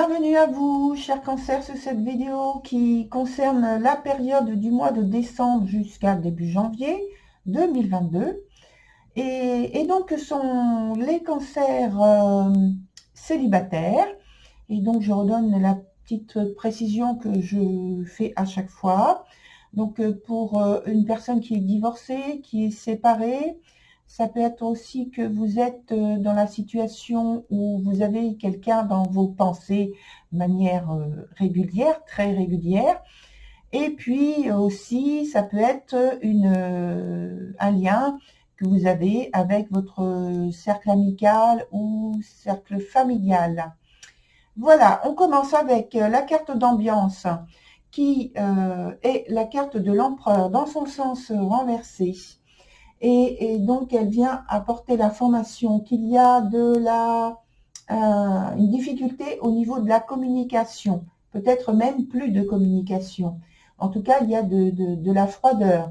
Bienvenue à vous, chers cancers, sur cette vidéo qui concerne la période du mois de décembre jusqu'à début janvier 2022. Et donc, ce sont les cancers célibataires. Et donc, je redonne la petite précision que je fais à chaque fois. Donc, pour une personne qui est divorcée, qui est séparée, ça peut être aussi que vous êtes dans la situation où vous avez quelqu'un dans vos pensées de manière régulière, très régulière. Et puis aussi, ça peut être un lien que vous avez avec votre cercle amical ou cercle familial. Voilà, on commence avec la carte d'ambiance qui est la carte de l'empereur dans son sens renversé. Et donc, elle vient apporter l'information qu'il y a une difficulté au niveau de la communication, peut-être même plus de communication. En tout cas, il y a de la froideur,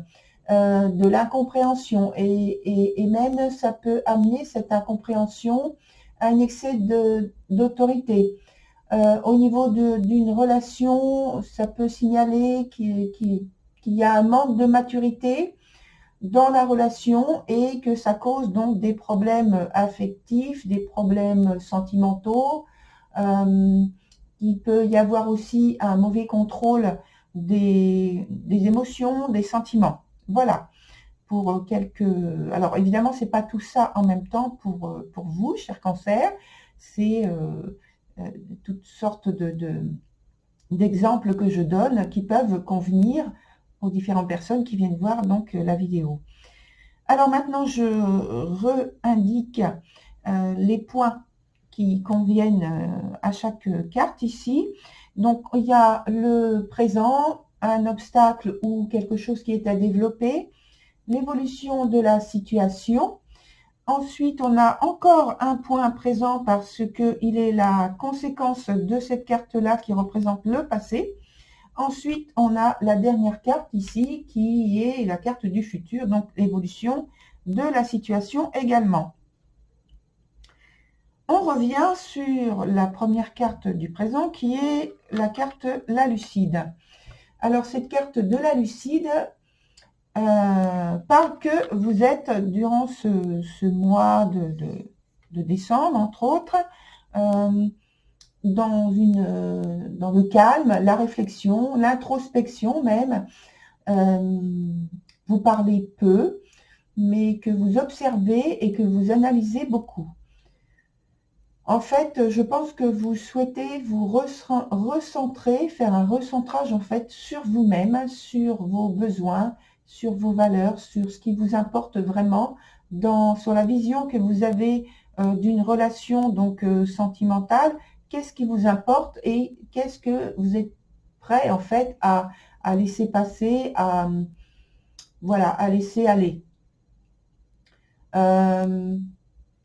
de l'incompréhension, et même ça peut amener cette incompréhension à un excès d'autorité. Au niveau d'une relation, ça peut signaler qu'il y a un manque de maturité dans la relation et que ça cause donc des problèmes affectifs, des problèmes sentimentaux. Il peut y avoir aussi un mauvais contrôle des émotions, des sentiments. Voilà. Pour quelques... Alors évidemment, c'est pas tout ça en même temps pour vous, chers cancers. C'est toutes sortes d'exemples que je donne qui peuvent convenir aux différentes personnes qui viennent voir donc la vidéo. Alors maintenant, je re-indique les points qui conviennent à chaque carte ici. Donc, il y a le présent, un obstacle ou quelque chose qui est à développer, l'évolution de la situation. Ensuite, on a encore un point présent parce qu'il est la conséquence de cette carte-là qui représente le passé. Ensuite, on a la dernière carte ici qui est la carte du futur, donc l'évolution de la situation également. On revient sur la première carte du présent qui est la carte la lucide. Alors cette carte de la lucide parle que vous êtes durant ce mois de décembre, entre autres, dans le calme, la réflexion, l'introspection même. Vous parlez peu, mais que vous observez et que vous analysez beaucoup. En fait, je pense que vous souhaitez vous recentrer, faire un recentrage en fait sur vous-même, sur vos besoins, sur vos valeurs, sur ce qui vous importe vraiment, sur la vision que vous avez d'une relation donc sentimentale. Qu'est-ce qui vous importe et qu'est-ce que vous êtes prêt en fait à laisser passer, voilà, à laisser aller.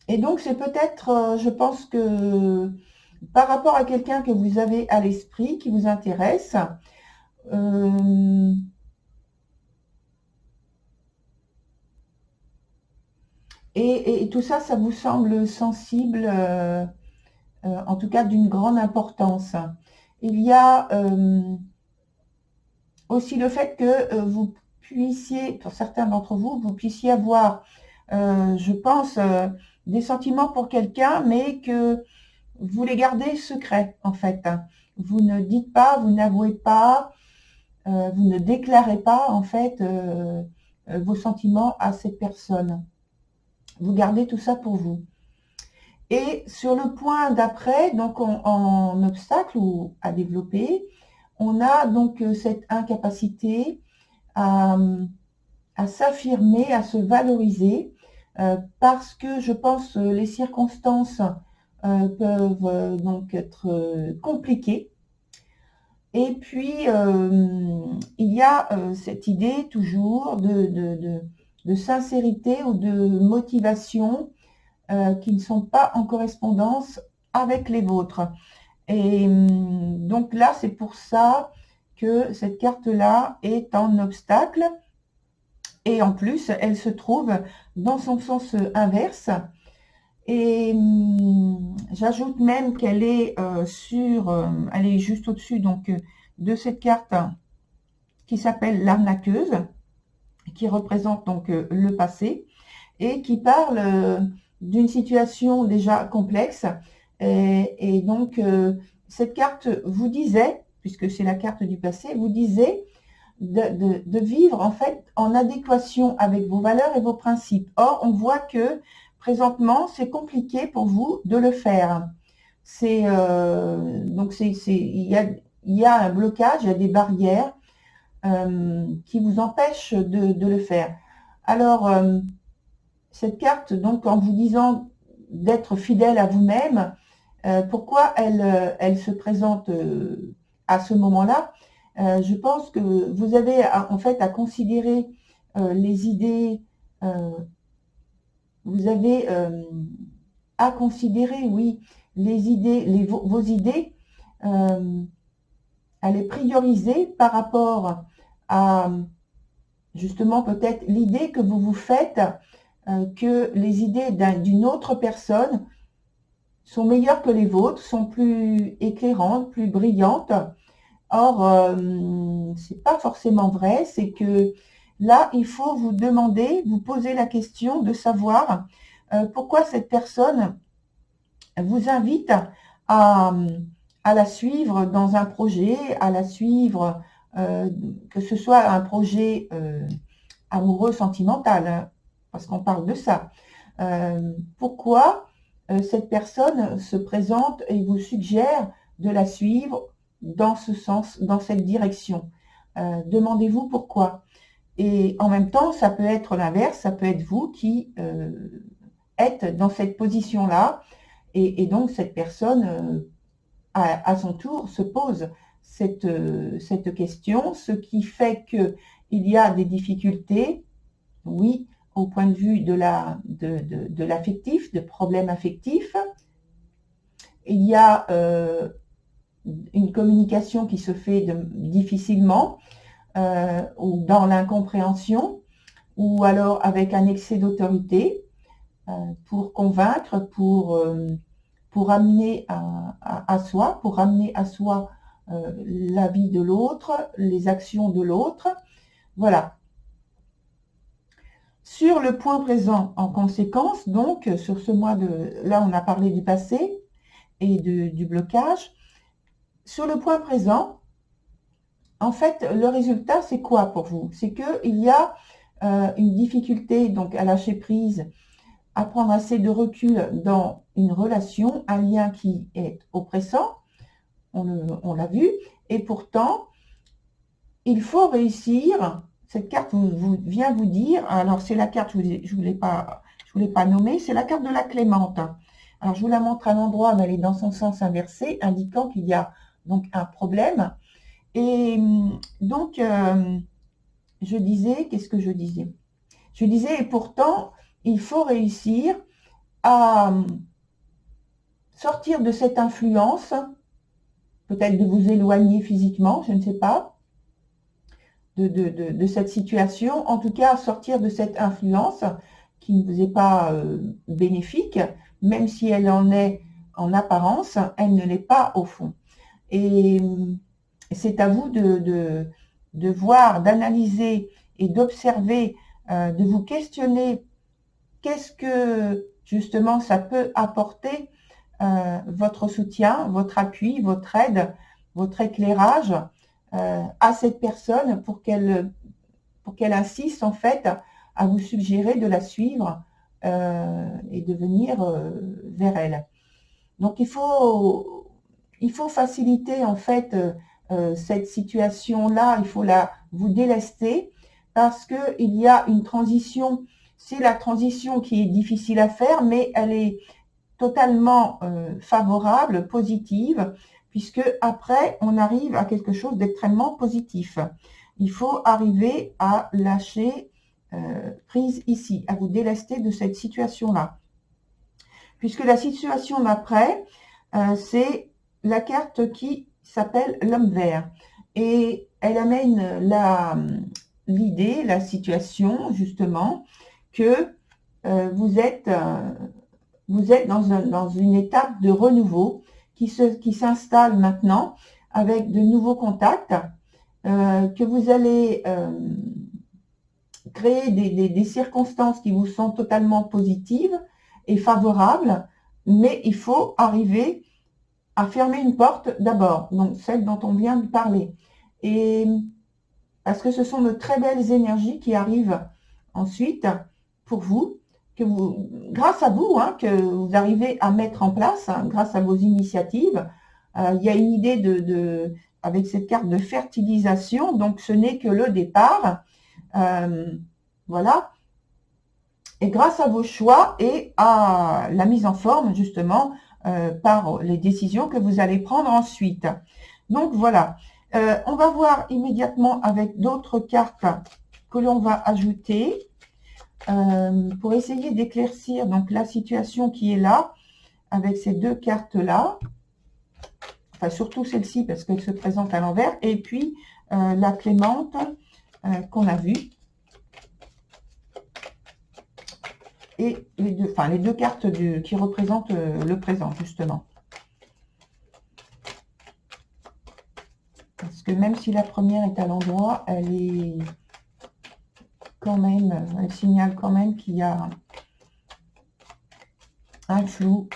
Et donc, c'est peut-être, je pense que par rapport à quelqu'un que vous avez à l'esprit, qui vous intéresse, et tout ça, ça vous semble sensible, en tout cas d'une grande importance. Il y a aussi le fait que vous puissiez, pour certains d'entre vous, vous puissiez avoir, je pense, des sentiments pour quelqu'un, mais que vous les gardez secrets, en fait. Vous ne dites pas, vous n'avouez pas, vous ne déclarez pas, en fait, vos sentiments à cette personne. Vous gardez tout ça pour vous. Et sur le point d'après, donc en obstacle ou à développer, on a donc cette incapacité à s'affirmer, à se valoriser, parce que je pense les circonstances peuvent donc être compliquées. Et puis, il y a cette idée toujours de sincérité ou de motivation qui ne sont pas en correspondance avec les vôtres. Et donc là, c'est pour ça que cette carte-là est en obstacle. Et en plus, elle se trouve dans son sens inverse. Et J'ajoute même qu'elle est elle est juste au-dessus donc de cette carte qui s'appelle l'arnaqueuse, qui représente donc le passé et qui parle d'une situation déjà complexe. Et donc, cette carte vous disait, puisque c'est la carte du passé, vous disait de vivre en fait en adéquation avec vos valeurs et vos principes. Or, on voit que présentement, c'est compliqué pour vous de le faire. Donc, il y a un blocage, il y a des barrières qui vous empêchent de le faire. Alors, cette carte, donc, en vous disant d'être fidèle à vous-même, pourquoi elle se présente à ce moment-là? Je pense que vous avez en fait à considérer les idées, vous avez à considérer, oui, les idées, vos idées, à les prioriser par rapport à justement peut-être l'idée que vous vous faites que les idées d'une autre personne sont meilleures que les vôtres, sont plus éclairantes, plus brillantes. Or, c'est pas forcément vrai, c'est que là, il faut vous demander, vous poser la question de savoir pourquoi cette personne vous invite à, à la suivre dans un projet, à la suivre, que ce soit un projet amoureux, sentimental, hein, parce qu'on parle de ça. Pourquoi cette personne se présente et vous suggère de la suivre dans ce sens, dans cette direction. Demandez-vous pourquoi. Et en même temps, ça peut être l'inverse, ça peut être vous qui êtes dans cette position-là, et donc cette personne, à son tour, se pose cette question, ce qui fait qu'il y a des difficultés, oui, au point de vue de l'affectif, de problèmes affectifs. Il y a une communication qui se fait difficilement, ou dans l'incompréhension, ou alors avec un excès d'autorité pour convaincre, pour amener à soi, pour ramener à soi la vie de l'autre, les actions de l'autre. Voilà. Sur le point présent, en conséquence, donc, sur ce mois là, on a parlé du passé et du blocage. Sur le point présent, en fait, le résultat, c'est quoi pour vous? C'est qu'il y a une difficulté donc à lâcher prise, à prendre assez de recul dans une relation, un lien qui est oppressant, on l'a vu, et pourtant, il faut réussir. Cette carte vient vous dire, alors c'est la carte, je ne voulais pas nommer, c'est la carte de la Clémente. Alors je vous la montre à l'endroit, mais elle est dans son sens inversé, indiquant qu'il y a donc un problème. Et donc, je disais, qu'est-ce que je disais? Je disais, et pourtant, il faut réussir à sortir de cette influence, peut-être de vous éloigner physiquement, je ne sais pas, de cette situation, en tout cas sortir de cette influence qui ne vous est pas bénéfique, même si elle en est en apparence, elle ne l'est pas au fond. Et c'est à vous de voir, d'analyser et d'observer, de vous questionner qu'est-ce que justement ça peut apporter, votre soutien, votre appui, votre aide, votre éclairage à cette personne pour qu'elle insiste en fait à vous suggérer de la suivre et de venir vers elle. Donc il faut faciliter en fait cette situation-là, il faut vous délester parce qu'il y a une transition, c'est la transition qui est difficile à faire, mais elle est totalement favorable, positive, puisque après on arrive à quelque chose d'extrêmement positif. Il faut arriver à lâcher prise ici, à vous délester de cette situation-là. Puisque la situation d'après, c'est la carte qui s'appelle l'homme vert. Et elle amène l'idée, la situation, justement, que vous êtes vous êtes dans une étape de renouveau qui s'installe maintenant avec de nouveaux contacts, que vous allez créer des circonstances qui vous sont totalement positives et favorables, mais il faut arriver à fermer une porte d'abord, donc celle dont on vient de parler. Et parce que ce sont de très belles énergies qui arrivent ensuite pour vous, grâce à vous, hein, que vous arrivez à mettre en place, hein, grâce à vos initiatives. Il y a une idée avec cette carte de fertilisation, donc ce n'est que le départ. Voilà. Et grâce à vos choix et à la mise en forme, justement, par les décisions que vous allez prendre ensuite. Donc, voilà. On va voir immédiatement avec d'autres cartes que l'on va ajouter pour essayer d'éclaircir donc la situation qui est là avec ces deux cartes-là. Enfin, surtout celle-ci parce qu'elle se présente à l'envers. Et puis, la clémente qu'on a vue. Et les deux cartes qui représentent le présent, justement. Parce que même si la première est à l'endroit, elle est quand même, elle signale quand même qu'il y a un flou.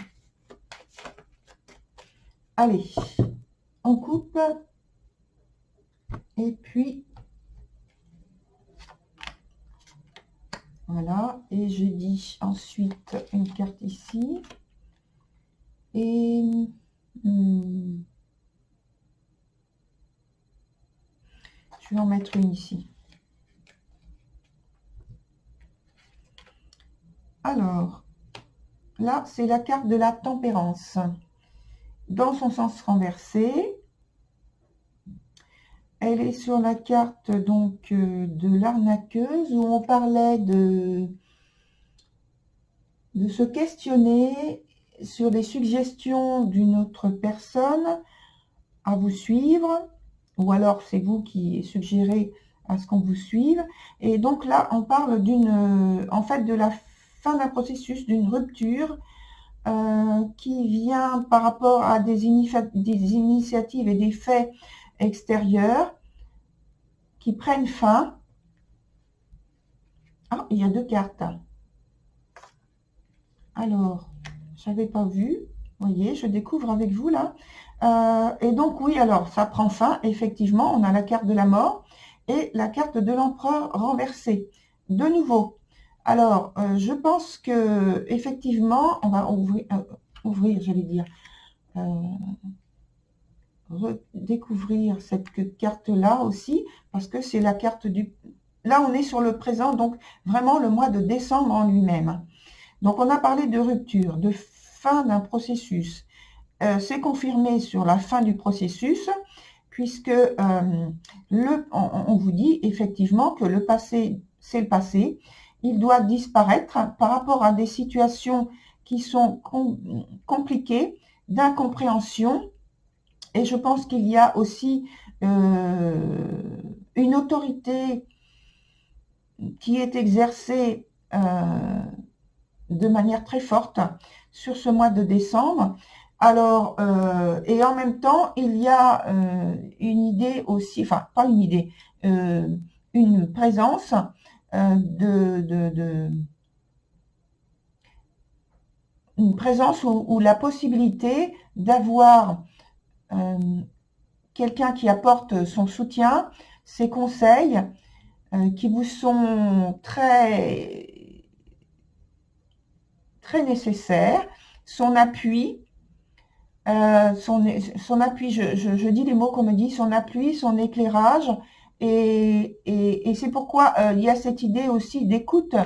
Allez, on coupe. Et puis, voilà. Et je dis ensuite une carte ici. Et je vais en mettre une ici. Alors, là, c'est la carte de la tempérance. Dans son sens renversé. Elle est sur la carte donc de l'arnaqueuse où on parlait de se questionner sur les suggestions d'une autre personne à vous suivre, ou alors c'est vous qui suggérez à ce qu'on vous suive. Et donc là, on parle en fait de la fin d'un processus, d'une rupture qui vient par rapport à des initiatives et des faits extérieurs qui prennent fin. Ah, il y a deux cartes. Alors, je n'avais pas vu. Vous voyez, je découvre avec vous là. Et donc, oui, alors, ça prend fin. Effectivement, on a la carte de la mort et la carte de l'empereur renversée. De nouveau. Alors, je pense que effectivement, on va ouvrir, j'allais dire, redécouvrir cette carte-là aussi, parce que c'est la carte du... Là, on est sur le présent, donc vraiment le mois de décembre en lui-même. Donc, on a parlé de rupture, de fin d'un processus. C'est confirmé sur la fin du processus, puisque on vous dit effectivement que le passé, c'est le passé. Il doit disparaître par rapport à des situations qui sont compliquées, d'incompréhension. Et je pense qu'il y a aussi une autorité qui est exercée de manière très forte sur ce mois de décembre. Alors, et en même temps, il y a une idée aussi, enfin, pas une idée, une présence une présence ou la possibilité d'avoir quelqu'un qui apporte son soutien, ses conseils, qui vous sont très nécessaires, son appui, son appui, je dis les mots qu'on me dit, son appui, son éclairage, et c'est pourquoi il y a cette idée aussi d'écoute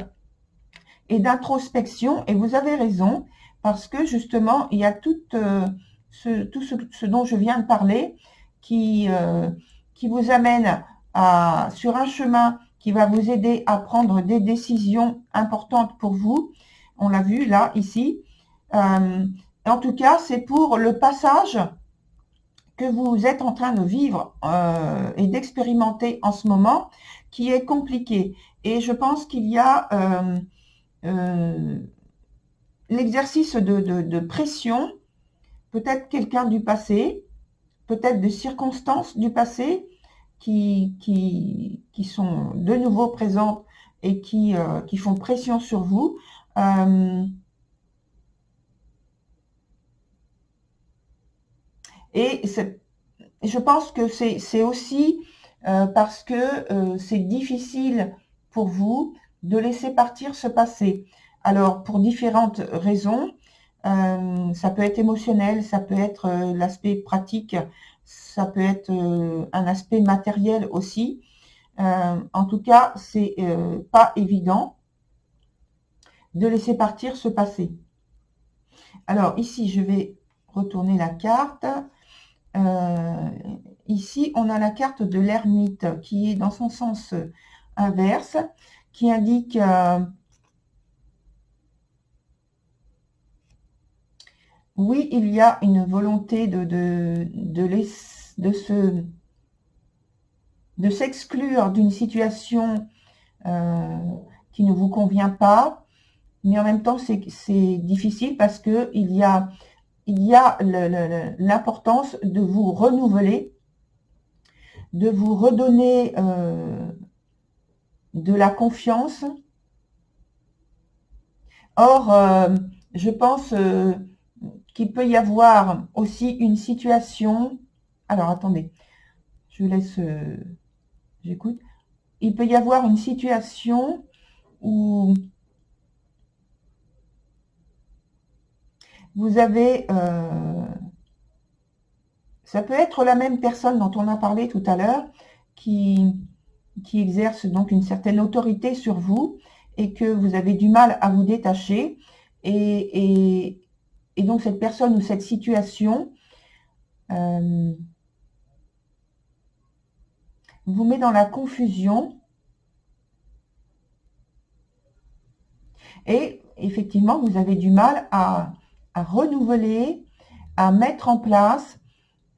et d'introspection, et vous avez raison, parce que justement, il y a tout ce dont je viens de parler qui vous amène sur un chemin qui va vous aider à prendre des décisions importantes pour vous. On l'a vu là, ici. En tout cas, c'est pour le passage que vous êtes en train de vivre et d'expérimenter en ce moment, qui est compliqué. Et je pense qu'il y a l'exercice de pression, peut-être quelqu'un du passé, peut-être des circonstances du passé qui sont de nouveau présentes et qui font pression sur vous. Et je pense que c'est aussi parce que c'est difficile pour vous de laisser partir ce passé. Alors, pour différentes raisons, ça peut être émotionnel, ça peut être l'aspect pratique, ça peut être un aspect matériel aussi. En tout cas, c'est pas évident de laisser partir ce passé. Alors ici, je vais retourner la carte. Ici, on a la carte de l'ermite qui est dans son sens inverse, qui indique oui, il y a une volonté de s'exclure d'une situation qui ne vous convient pas, mais en même temps, c'est difficile parce que il y a l'importance de vous renouveler, de vous redonner de la confiance. Or, je pense qu'il peut y avoir aussi une situation... Alors, attendez, je laisse... j'écoute. Il peut y avoir une situation où vous avez... ça peut être la même personne dont on a parlé tout à l'heure qui exerce donc une certaine autorité sur vous et que vous avez du mal à vous détacher. Et donc cette personne ou cette situation vous met dans la confusion. Et effectivement, vous avez du mal à renouveler, à mettre en place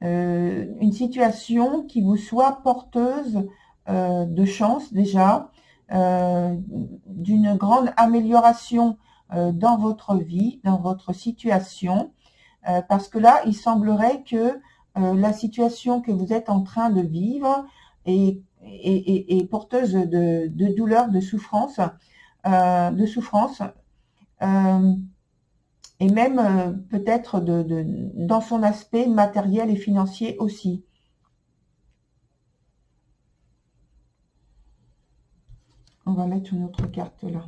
une situation qui vous soit porteuse de chance déjà, d'une grande amélioration dans votre vie, dans votre situation, parce que là, il semblerait que la situation que vous êtes en train de vivre est porteuse de douleur, de souffrance, et même peut-être dans son aspect matériel et financier aussi. On va mettre une autre carte là.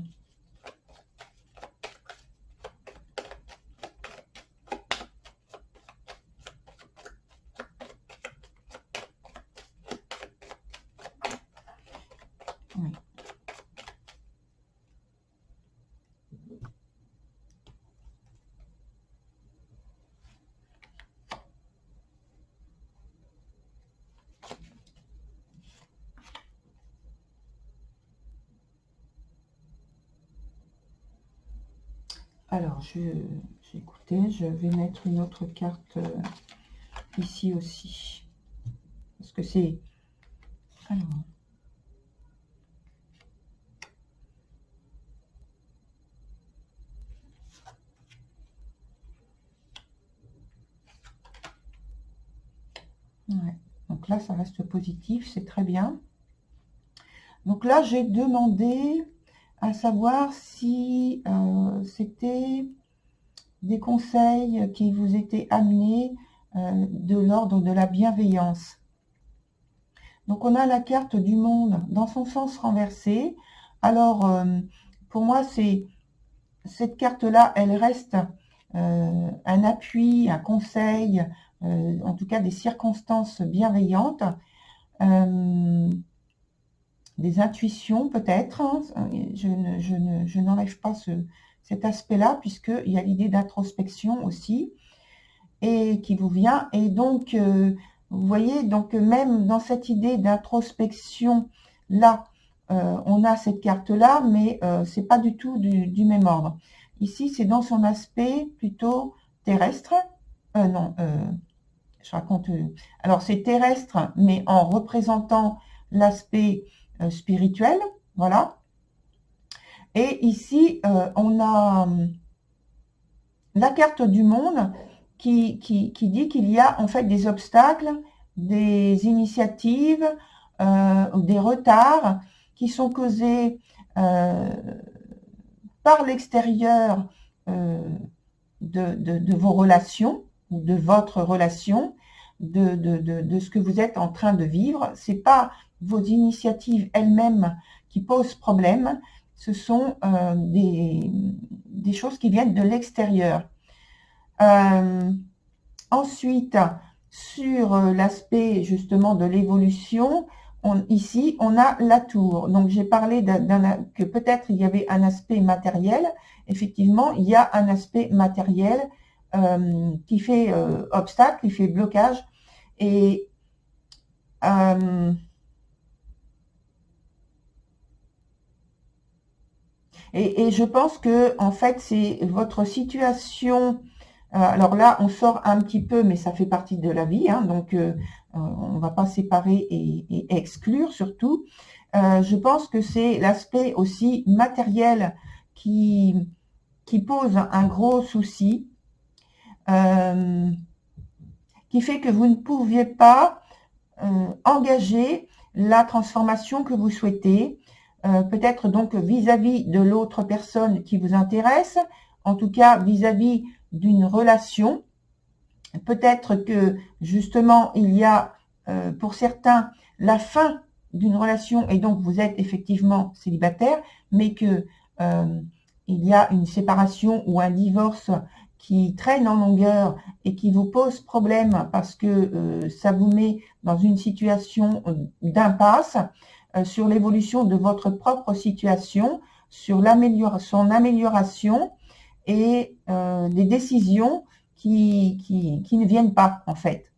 Oui. Alors, j'ai écouté, je vais mettre une autre carte ici aussi. Parce que c'est... Alors... Ouais. Donc là, ça reste positif, c'est très bien. Donc là, j'ai demandé à savoir si c'était des conseils qui vous étaient amenés de l'ordre de la bienveillance. Donc on a la carte du monde dans son sens renversé. Alors pour moi, cette carte-là, elle reste un appui, un conseil, en tout cas des circonstances bienveillantes, des intuitions peut-être. Hein. Je n'enlève pas cet aspect-là, puisqu'il y a l'idée d'introspection aussi, et qui vous vient. Et donc, vous voyez, donc même dans cette idée d'introspection-là, on a cette carte-là, mais c'est pas du tout du même ordre. Ici, c'est dans son aspect plutôt terrestre. Non, je raconte... alors, c'est terrestre, mais en représentant l'aspect spirituel, voilà. Et ici, on a la carte du monde qui dit qu'il y a en fait des obstacles, des initiatives, des retards qui sont causés par l'extérieur de vos relations ou de votre relation, de ce que vous êtes en train de vivre. Ce n'est pas vos initiatives elles-mêmes qui posent problème, ce sont des choses qui viennent de l'extérieur. Ensuite, sur l'aspect justement de l'évolution, ici, on a la tour. Donc, j'ai parlé que peut-être il y avait un aspect matériel. Effectivement, il y a un aspect matériel qui fait obstacle, qui fait blocage. Et je pense que, en fait, c'est votre situation. Alors là, on sort un petit peu, mais ça fait partie de la vie, hein, donc on ne va pas séparer et exclure surtout. Je pense que c'est l'aspect aussi matériel qui pose un gros souci, qui fait que vous ne pouviez pas engager la transformation que vous souhaitez, peut-être donc vis-à-vis de l'autre personne qui vous intéresse, en tout cas vis-à-vis d'une relation. Peut-être que justement il y a pour certains la fin d'une relation et donc vous êtes effectivement célibataire, mais que il y a une séparation ou un divorce qui traîne en longueur et qui vous pose problème parce que ça vous met dans une situation d'impasse sur l'évolution de votre propre situation, sur son amélioration et des décisions qui ne viennent pas, en fait,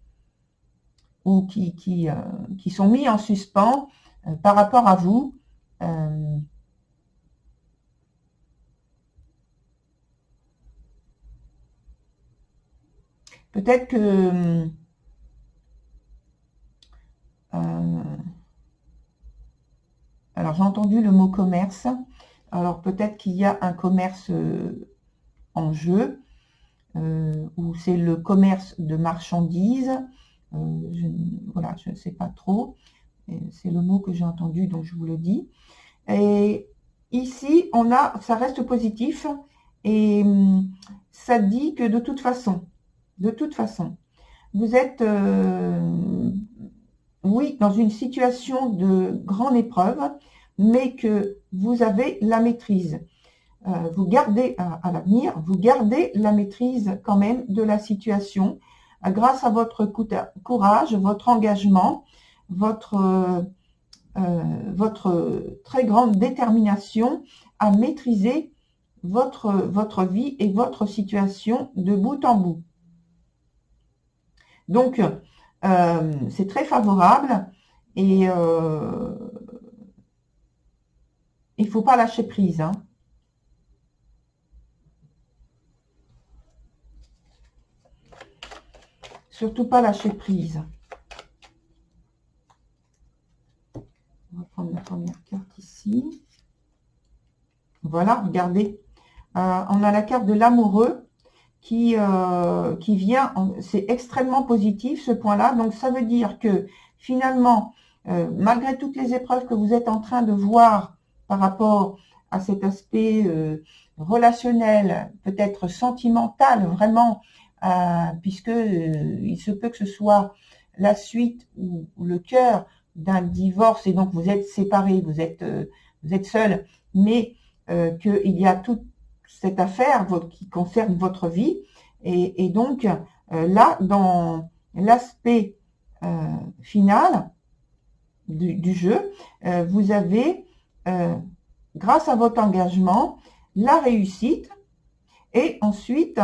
ou qui sont mis en suspens par rapport à vous. Peut-être que alors j'ai entendu le mot commerce. Alors peut-être qu'il y a un commerce en jeu, ou c'est le commerce de marchandises. Voilà, je ne sais pas trop. C'est le mot que j'ai entendu, donc je vous le dis. Et ici, ça reste positif et ça dit que de toute façon, vous êtes, oui, dans une situation de grande épreuve, mais que vous avez la maîtrise. Vous gardez à l'avenir, vous gardez la maîtrise quand même de la situation grâce à votre courage, votre engagement, votre très grande détermination à maîtriser votre vie et votre situation de bout en bout. Donc, c'est très favorable et il ne faut pas lâcher prise, hein. Surtout pas lâcher prise. On va prendre la première carte ici. Voilà, regardez. On a la carte de l'amoureux qui vient, c'est extrêmement positif ce point-là. Donc ça veut dire que finalement, malgré toutes les épreuves que vous êtes en train de voir par rapport à cet aspect relationnel, peut-être sentimental, vraiment, puisque il se peut que ce soit la suite ou le cœur d'un divorce et donc vous êtes séparés, vous êtes seul, mais qu'il y a toute cette affaire qui concerne votre vie et donc là, dans l'aspect final du jeu, vous avez, grâce à votre engagement, la réussite et ensuite,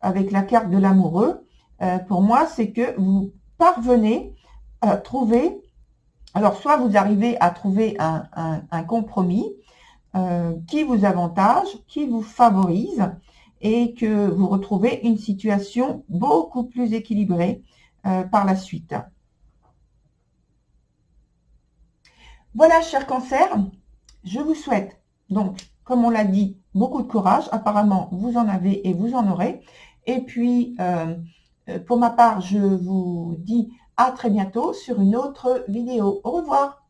avec la carte de l'amoureux, pour moi, c'est que vous parvenez à trouver, alors soit vous arrivez à trouver un compromis qui vous avantage, qui vous favorise et que vous retrouvez une situation beaucoup plus équilibrée par la suite. Voilà, chers cancers, je vous souhaite donc, comme on l'a dit, beaucoup de courage. Apparemment, vous en avez et vous en aurez. Et puis, pour ma part, je vous dis à très bientôt sur une autre vidéo. Au revoir.